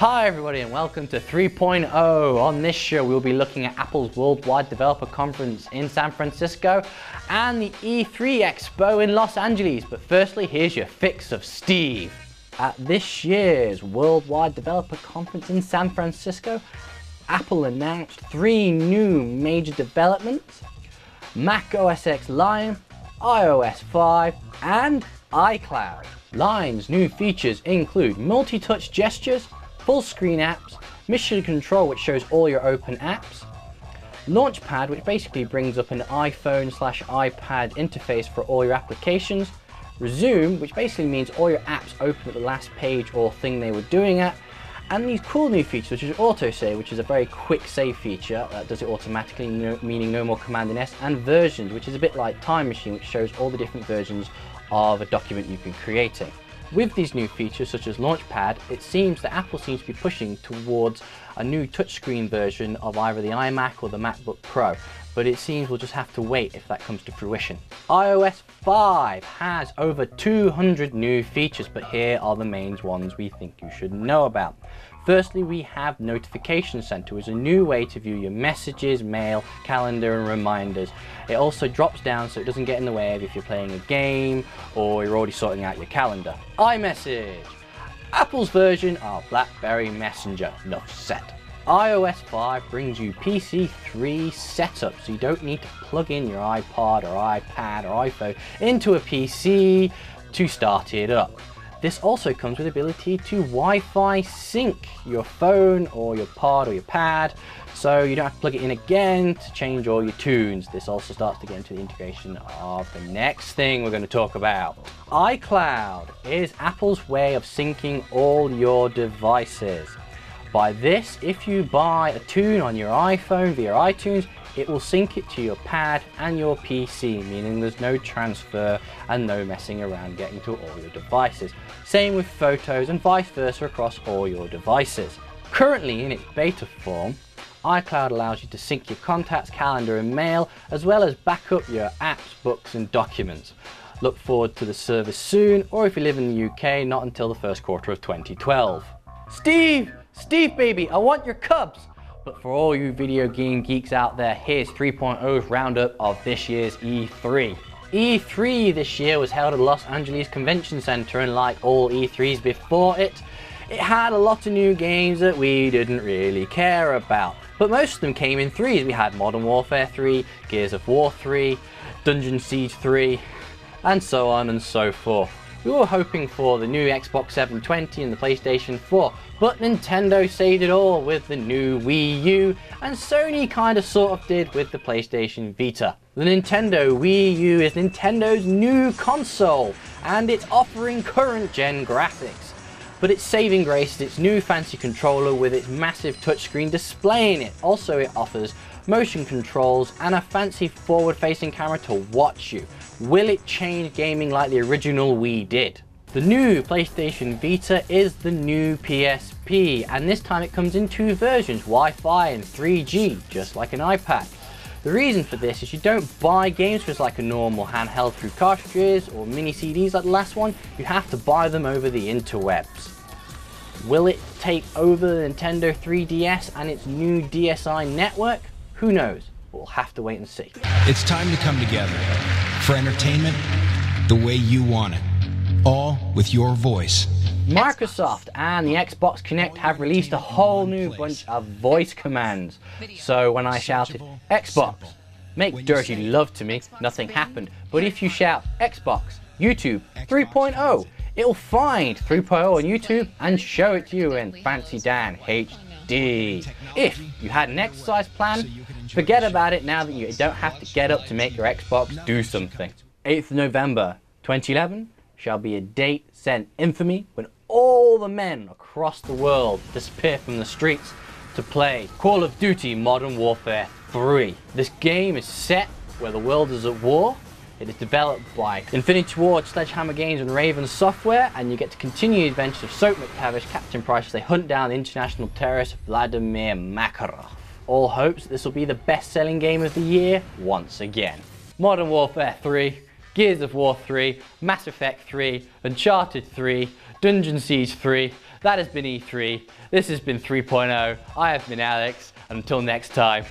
Hi everybody and welcome to 3.0. On this show we'll be looking at Apple's Worldwide Developer Conference in San Francisco and the E3 Expo in Los Angeles. But firstly, here's your fix of Steve. At this year's Worldwide Developer Conference in San Francisco, Apple announced 3 new major developments: Mac OS X Lion, iOS 5 and iCloud. Lion's new features include multi-touch gestures, full screen apps, mission control which shows all your open apps, Launchpad which basically brings up an iPhone/iPad interface for all your applications, Resume which basically means all your apps open at the last page or thing they were doing at, and these cool new features which is autosave, which is a very quick save feature that does it automatically, meaning no more Command and S, and versions, which is a bit like Time Machine, which shows all the different versions of a document you've been creating. With these new features such as Launchpad, it seems that Apple seems to be pushing towards a new touchscreen version of either the iMac or the MacBook Pro, but it seems we'll just have to wait if that comes to fruition. iOS 5 has over 200 new features, but here are the main ones we think you should know about. Firstly, we have Notification Center, which is a new way to view your messages, mail, calendar and reminders. It also drops down so it doesn't get in the way of if you're playing a game or you're already sorting out your calendar. iMessage, Apple's version of BlackBerry Messenger. Enough said. iOS 5 brings you PC3 setup, so you don't need to plug in your iPod or iPad or iPhone into a PC to start it up. This also comes with the ability to Wi-Fi sync your phone or your pod or your pad, so you don't have to plug it in again to change all your tunes. This also starts to get into the integration of the next thing we're going to talk about. iCloud is Apple's way of syncing all your devices. By this, if you buy a tune on your iPhone via iTunes, it will sync it to your pad and your PC, meaning there's no transfer and no messing around getting to all your devices. Same with photos and vice versa across all your devices. Currently in its beta form, iCloud allows you to sync your contacts, calendar and mail, as well as back up your apps, books and documents. Look forward to the service soon, or if you live in the UK, not until the first quarter of 2012. Steve baby, I want your Cubs! But for all you video game geeks out there, here's 3.0's roundup of this year's E3. E3 this year was held at Los Angeles Convention Center, and like all E3s before it, it had a lot of new games that we didn't really care about. But most of them came in threes. We had Modern Warfare 3, Gears of War 3, Dungeon Siege 3, and so on and so forth. We were hoping for the new Xbox 720 and the PlayStation 4, but Nintendo saved it all with the new Wii U, and Sony kinda sort of did with the PlayStation Vita. The Nintendo Wii U is Nintendo's new console, and it's offering current gen graphics. But its saving grace is its new fancy controller with its massive touchscreen display in it. Also it offers motion controls and a fancy forward-facing camera to watch you. Will it change gaming like the original Wii did? The new PlayStation Vita is the new PSP, and this time it comes in 2 versions, Wi-Fi and 3G, just like an iPad. The reason for this is you don't buy games just like a normal handheld through cartridges or mini CDs like the last one, you have to buy them over the interwebs. Will it take over the Nintendo 3DS and its new DSi network? Who knows? We'll have to wait and see. It's time to come together for entertainment the way you want it, all with your voice. Microsoft and the Xbox Kinect have released a whole new bunch of voice commands. So when I shouted, Xbox, make dirty love to me, nothing happened. But if you shout, Xbox, YouTube 3.0, it'll find 3.0 on YouTube and show it to you in Fancy Dan HD. If you had an exercise plan, forget about it now that you don't have to get up to make your Xbox do something. 8th November 2011 shall be a date set in infamy when all the men across the world disappear from the streets to play Call of Duty Modern Warfare 3. This game is set where the world is at war. It is developed by Infinity Ward, Sledgehammer Games and Raven Software, and you get to continue the adventures of Soap McTavish, Captain Price, as they hunt down the international terrorist Vladimir Makarov. All hopes this will be the best-selling game of the year once again. Modern Warfare 3, Gears of War 3, Mass Effect 3, Uncharted 3, Dungeon Siege 3. That has been E3. This has been 3.0. I have been Alex. And until next time.